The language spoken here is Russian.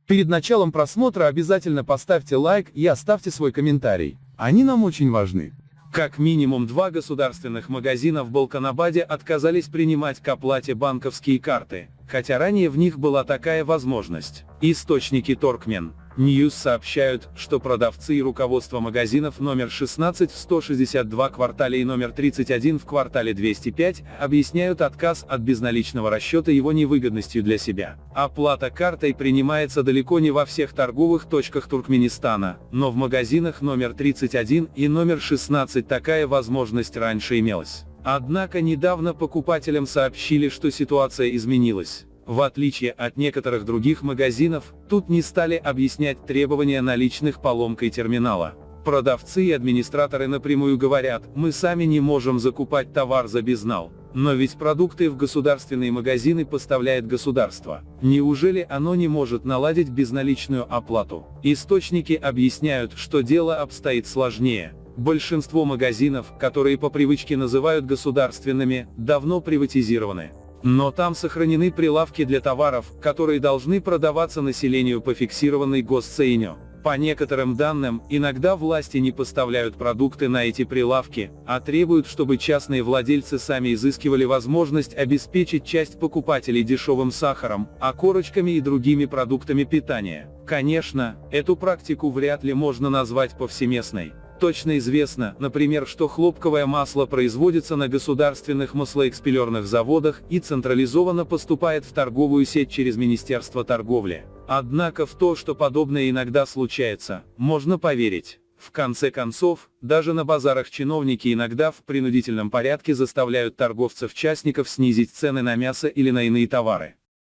Перед началом просмотра обязательно поставьте лайк и оставьте свой комментарий. Они нам очень важны. Как минимум 2 государственных магазина в Балканабаде отказались принимать к оплате банковские карты, хотя ранее в них была такая возможность. Источники Торкмен Ньюс сообщают, что продавцы и руководство магазинов номер 16 в 162 квартале и номер 31 в квартале 205 объясняют отказ от безналичного расчета его невыгодностью для себя. Оплата картой принимается далеко не во всех торговых точках Туркменистана, но в магазинах номер 31 и номер 16 такая возможность раньше имелась. Однако недавно покупателям сообщили, что ситуация изменилась. В отличие от некоторых других магазинов, тут не стали объяснять требования наличных поломкой терминала. Продавцы и администраторы напрямую говорят: мы сами не можем закупать товар за безнал. Но ведь продукты в государственные магазины поставляет государство. Неужели оно не может наладить безналичную оплату? Источники объясняют, что дело обстоит сложнее. Большинство магазинов, которые по привычке называют государственными, давно приватизированы. Но там сохранены прилавки для товаров, которые должны продаваться населению по фиксированной госцене. По некоторым данным, иногда власти не поставляют продукты на эти прилавки, а требуют, чтобы частные владельцы сами изыскивали возможность обеспечить часть покупателей дешевым сахаром, окорочками и другими продуктами питания. Конечно, эту практику вряд ли можно назвать повсеместной. Точно известно, например, что хлопковое масло производится на государственных маслоэкспеллерных заводах и централизованно поступает в торговую сеть через Министерство торговли. Однако в то, что подобное иногда случается, можно поверить. В конце концов, даже на базарах чиновники иногда в принудительном порядке заставляют торговцев-частников снизить цены на мясо или на иные товары.